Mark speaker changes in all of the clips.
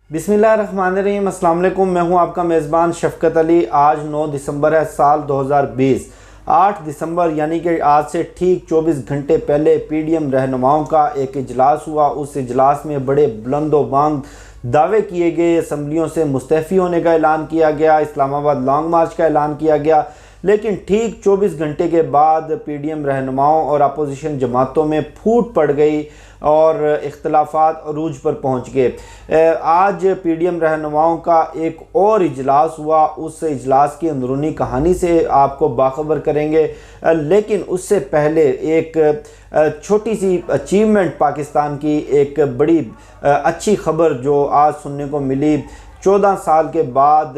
Speaker 1: बिस्मिल्लाहिर्रहमानिर्रहीम, अस्सलाम वालेकुम। मैं हूं आपका मेज़बान शफ़क़त अली। आज 9 दिसंबर है, साल 2020। 8 दिसंबर यानी कि आज से ठीक 24 घंटे पहले पीडीएम रहनुमाओं का एक इजलास हुआ। उस इजलास में बड़े बुलंदोबांग दावे किए गए। असम्बलियों से मुस्तफ़ी होने का ऐलान किया गया, इस्लामाबाद लॉन्ग मार्च का ऐलान किया गया। लेकिन ठीक 24 घंटे के बाद पीडीएम रहनुमाओं और अपोजिशन जमातों में फूट पड़ गई और इख्तलाफात अरूज पर पहुंच गए। आज पीडीएम रहनुमाओं का एक और इजलास हुआ। उस इजलास की अंदरूनी कहानी से आपको बाखबर करेंगे, लेकिन उससे पहले एक छोटी सी अचीवमेंट पाकिस्तान की, एक बड़ी अच्छी खबर जो आज सुनने को मिली। 14 साल के बाद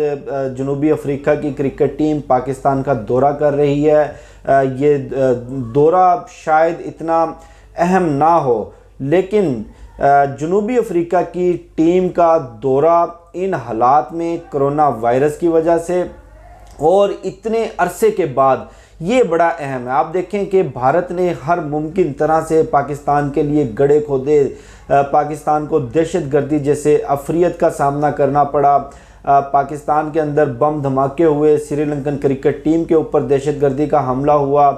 Speaker 1: जनूबी अफ्रीका की क्रिकेट टीम पाकिस्तान का दौरा कर रही है। ये दौरा शायद इतना अहम ना हो, लेकिन जनूबी अफ्रीका की टीम का दौरा इन हालात में कोरोना वायरस की वजह से और इतने अरसे के बाद ये बड़ा अहम है। आप देखें कि भारत ने हर मुमकिन तरह से पाकिस्तान के लिए गड़े खोदे, पाकिस्तान को दहशतगर्दी जैसे अफरियत का सामना करना पड़ा। पाकिस्तान के अंदर बम धमाके हुए, श्रीलंकन क्रिकेट टीम के ऊपर दहशतगर्दी का हमला हुआ।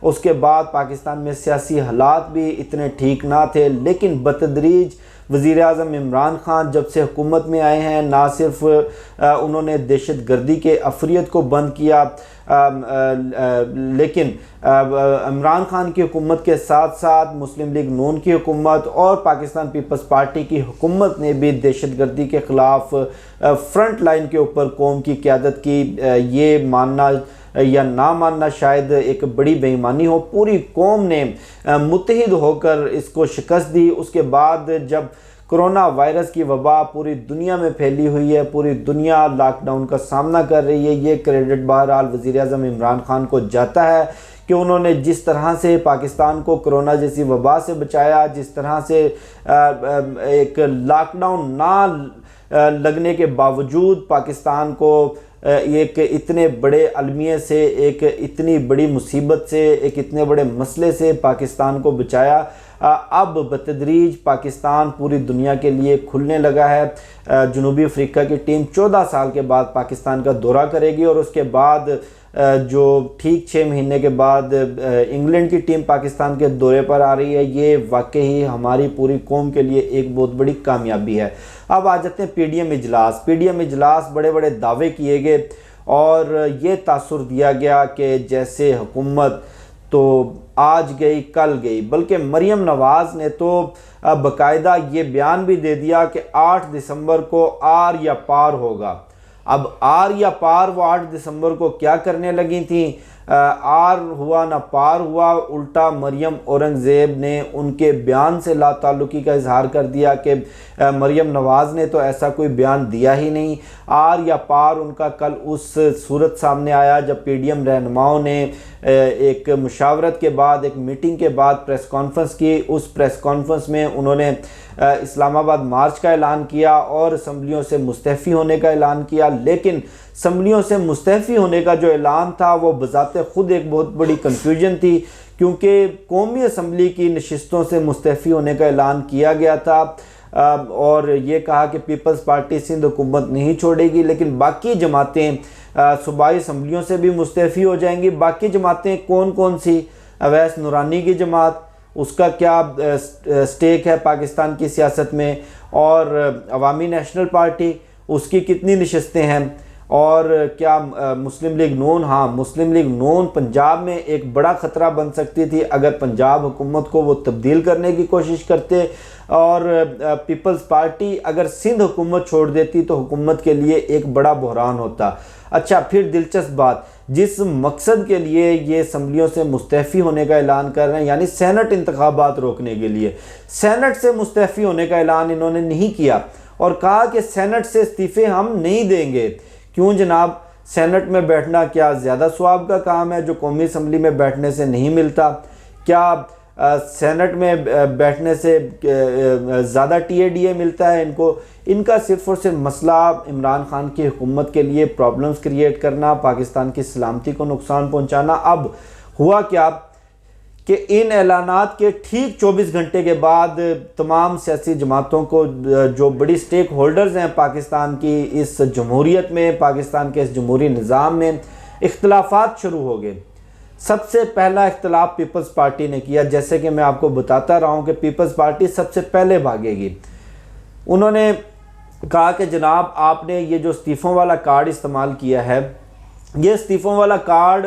Speaker 1: उसके बाद पाकिस्तान में सियासी हालात भी इतने ठीक ना थे, लेकिन बतदरीज वज़ीर आज़म इमरान खान जब से हुकूमत में आए हैं, ना सिर्फ उन्होंने दहशतगर्दी के अफरियत को बंद किया, लेकिन इमरान खान की हुकूमत के साथ साथ मुस्लिम लीग नून की हुकूमत और पाकिस्तान पीपल्स पार्टी की हुकूमत ने भी दहशतगर्दी के ख़िलाफ़ फ्रंट लाइन के ऊपर कौम की क़यादत की। ये मानना या ना मानना शायद एक बड़ी बेईमानी हो। पूरी कौम ने मुत्तहिद होकर इसको शिकस्त दी। उसके बाद जब कोरोना वायरस की वबा पूरी दुनिया में फैली हुई है, पूरी दुनिया लॉकडाउन का सामना कर रही है, ये क्रेडिट बहरहाल वज़ीर आज़म इमरान खान को जाता है कि उन्होंने जिस तरह से पाकिस्तान को कोरोना जैसी वबा से बचाया, जिस तरह से एक लॉकडाउन ना लगने के बावजूद पाकिस्तान को एक इतने बड़े अलमिये से, एक इतनी बड़ी मुसीबत से, एक इतने बड़े मसले से पाकिस्तान को बचाया। अब बतदरीज पाकिस्तान पूरी दुनिया के लिए खुलने लगा है। जनूबी अफ्रीका की टीम 14 साल के बाद पाकिस्तान का दौरा करेगी और उसके बाद जो ठीक 6 महीने के बाद इंग्लैंड की टीम पाकिस्तान के दौरे पर आ रही है। ये वाकई हमारी पूरी कौम के लिए एक बहुत बड़ी कामयाबी है। अब आ जाते हैं पीडीएम इजलास। पीडीएम इजलास बड़े बड़े दावे किए गए और ये तासुर दिया गया कि जैसे हुकूमत तो आज गई कल गई, बल्कि मरियम नवाज़ ने तो बाकायदा ये बयान भी दे दिया कि 8 दिसंबर को आर या पार होगा। अब आर या पार वो 8 दिसंबर को क्या करने लगी थी? आर हुआ ना पार हुआ, उल्टा मरियम औरंगज़ेब ने उनके बयान से लाताल्लुकी का इजहार कर दिया कि मरियम नवाज़ ने तो ऐसा कोई बयान दिया ही नहीं। आर या पार उनका कल उस सूरत सामने आया जब पीडीएम रहनुमाओं ने एक मुशावरत के बाद, एक मीटिंग के बाद प्रेस कॉन्फ्रेंस की। उस प्रेस कॉन्फ्रेंस में उन्होंने इस्लामाबाद मार्च का ऐलान किया और असम्बलियों से मुस्तफ़ी होने का ऐलान किया। लेकिन असम्बलियों से मुस्तफ़ी होने का जो ऐलान था वो बज़ाते ख़ुद एक बहुत बड़ी कन्फ्यूजन थी, क्योंकि कौमी असम्बली की नशिस्तों से मुस्तफ़ी होने का ऐलान किया गया था और ये कहा कि पीपल्स पार्टी सिंध हुकूमत नहीं छोड़ेगी, लेकिन बाकी जमातें सूबाई असम्बलियों से भी मुस्तफ़ी हो जाएंगी। बाकी जमातें कौन कौन सी? अवैस नूरानी की जमात, उसका क्या स्टेक है पाकिस्तान की सियासत में, और अवामी नेशनल पार्टी, उसकी कितनी नशस्तें हैं, और क्या मुस्लिम लीग नून? हाँ, मुस्लिम लीग नून पंजाब में एक बड़ा ख़तरा बन सकती थी अगर पंजाब हुकूमत को वो तब्दील करने की कोशिश करते, और पीपल्स पार्टी अगर सिंध हुकूमत छोड़ देती तो हुकूमत के लिए एक बड़ा बहरान होता। अच्छा, फिर दिलचस्प बात, जिस मकसद के लिए ये असम्बलियों से मुस्तफ़ी होने का ऐलान कर रहे हैं, यानी सेनेट इंतखाबात रोकने के लिए, सेनेट से मुस्तफ़ी होने का ऐलान इन्होंने नहीं किया और कहा कि सेनेट से इस्तीफ़े हम नहीं देंगे। क्यों जनाब? सेनेट में बैठना क्या ज़्यादा स्वाब का काम है जो कौमी असम्बली में बैठने से नहीं मिलता? क्या सेनेट में बैठने से ज़्यादा टीएडीए मिलता है इनको? इनका सिर्फ़ और सिर्फ मसला इमरान खान की हुकूमत के लिए प्रॉब्लम्स क्रिएट करना, पाकिस्तान की सलामती को नुकसान पहुंचाना। अब हुआ क्या कि इन ऐलानात के ठीक 24 घंटे के बाद तमाम सियासी जमातों को, जो बड़ी स्टेक होल्डर्स हैं पाकिस्तान की इस जमहूरियत में, पाकिस्तान के इस जमहूरी निज़ाम में, इख्तलाफात शुरू हो गए। सबसे पहला इख्तलाफ पीपल्स पार्टी ने किया। जैसे कि मैं आपको बताता रहा हूँ कि पीपल्स पार्टी सबसे पहले भागेगी। उन्होंने कहा कि जनाब, आपने ये जो इस्तीफ़ों वाला कार्ड इस्तेमाल किया है, ये इस्तीफ़ों वाला कार्ड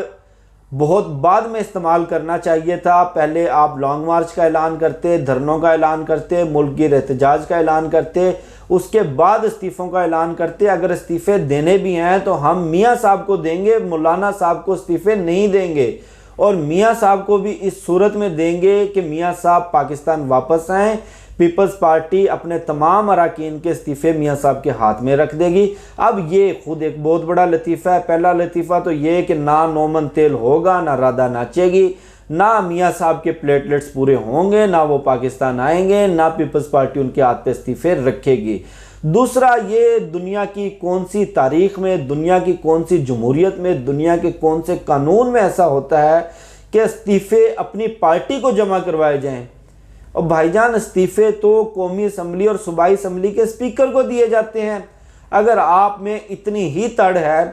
Speaker 1: बहुत बाद में इस्तेमाल करना चाहिए था। पहले आप लॉन्ग मार्च का ऐलान करते, धरनों का ऐलान करते, मुल्क गिर एहतजाज का ऐलान करते, उसके बाद इस्तीफ़ों का ऐलान करते। अगर इस्तीफ़े देने भी हैं तो हम मियाँ साहब को देंगे, मौलाना साहब को इस्तीफ़े नहीं देंगे, और मियाँ साहब को भी इस सूरत में देंगे कि मियाँ साहब पाकिस्तान वापस आएँ। पीपल्स पार्टी अपने तमाम अरकान के इस्तीफ़े मियाँ साहब के हाथ में रख देगी। अब ये खुद एक बहुत बड़ा लतीफ़ा है। पहला लतीफ़ा तो ये कि ना नोमन तेल होगा, ना राधा नाचेगी, ना मियाँ साहब के प्लेटलेट्स पूरे होंगे, ना वो पाकिस्तान आएंगे, ना पीपल्स पार्टी उनके हाथ पे इस्तीफ़े रखेगी। दूसरा, ये दुनिया की कौन सी तारीख़ में, दुनिया की कौन सी जमहूरियत में, दुनिया के कौन से कानून में ऐसा होता है कि इस्तीफ़े अपनी पार्टी को जमा करवाए जाएँ। और भाईजान, इस्तीफ़े तो कौमी असम्बली और सूबाई असम्बली के स्पीकर को दिए जाते हैं। अगर आप में इतनी ही तड़ है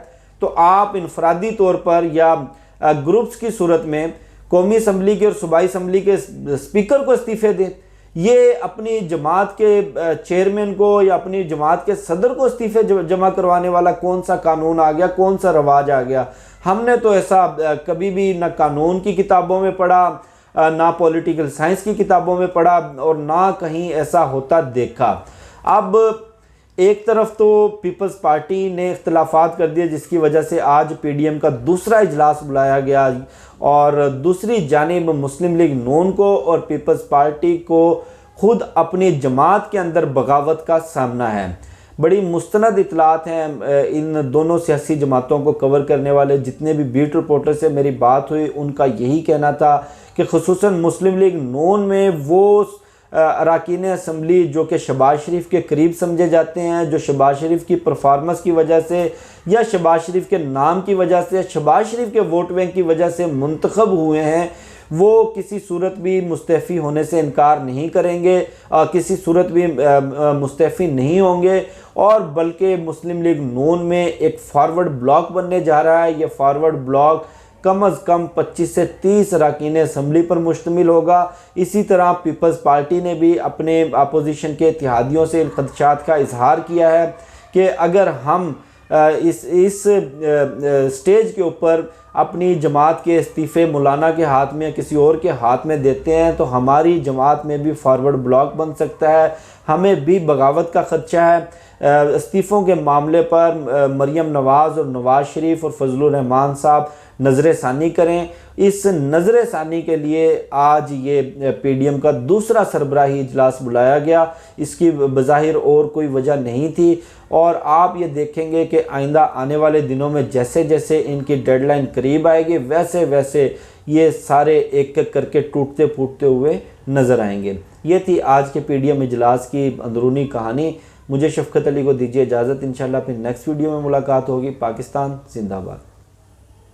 Speaker 1: तो आप इनफरादी तौर पर या ग्रुप्स की सूरत में कौमी असम्बली के और सूबाई असम्बली के स्पीकर को इस्तीफ़े दें। ये अपनी जमात के चेयरमैन को या अपनी जमात के सदर को इस्तीफ़े जमा करवाने वाला कौन सा कानून आ गया, कौन सा रवाज आ गया? हमने तो ऐसा कभी भी ना कानून की किताबों में पढ़ा, ना पॉलिटिकल साइंस की किताबों में पढ़ा, और ना कहीं ऐसा होता देखा। अब एक तरफ तो पीपल्स पार्टी ने इख्तलाफात कर दिए, जिसकी वजह से आज पीडीएम का दूसरा इजलास बुलाया गया, और दूसरी जानिब मुस्लिम लीग नून को और पीपल्स पार्टी को खुद अपनी जमात के अंदर बगावत का सामना है। बड़ी मुस्तनद इतलात हैं इन दोनों सियासी जमातों को कवर करने वाले। जितने भी बीट रिपोर्टर से मेरी बात हुई, उनका यही कहना था कि खुसूसन मुस्लिम लीग नून में वो अरकान असम्बली जो कि शहबाज शरीफ के करीब समझे जाते हैं, जो शहबाज शरीफ की परफॉर्मेंस की वजह से या शहबाज शरीफ के नाम की वजह से, शहबाज शरीफ के वोट बैंक की वजह से मुंतखब हुए हैं, वो किसी सूरत भी मुस्तफ़ी होने से इनकार नहीं करेंगे, किसी सूरत भी मुस्तफ़ी नहीं होंगे, और बल्कि मुस्लिम लीग नून में एक फॉरवर्ड ब्लॉक बनने जा रहा है। ये फॉरवर्ड ब्लॉक कम अज़ कम 25 से 30 अरकान असम्बली पर मुश्तमिल होगा। इसी तरह पीपल्स पार्टी ने भी अपने अपोजिशन के इत्तेहादियों से इन खदशात का इजहार किया है कि अगर हम इस स्टेज के ऊपर अपनी जमात के इस्तीफ़े मौलाना के हाथ में, किसी और के हाथ में देते हैं तो हमारी जमात में भी फॉरवर्ड ब्लॉक बन सकता है, हमें भी बगावत का खदशा है। इस्तीफ़ों के मामले पर मरीम नवाज़ और नवाज़ शरीफ और फजलुर रहमान साहब नज़र सानी करें। इस नज़र सानी के लिए आज ये पीडीएम का दूसरा सरबराही इजलास बुलाया गया। इसकी बज़ाहिर और कोई वजह नहीं थी, और आप ये देखेंगे कि आइंदा आने वाले दिनों में जैसे जैसे इनकी डेडलाइन करीब आएगी, वैसे वैसे ये सारे एक एक करके टूटते फूटते हुए नज़र आएंगे। ये थी आज के पीडीएम इजलास की अंदरूनी कहानी। मुझे शफ़क़त अली को दीजिए इजाज़त। इंशाल्लाह फिर नेक्स्ट वीडियो में मुलाकात होगी। पाकिस्तान जिंदाबाद।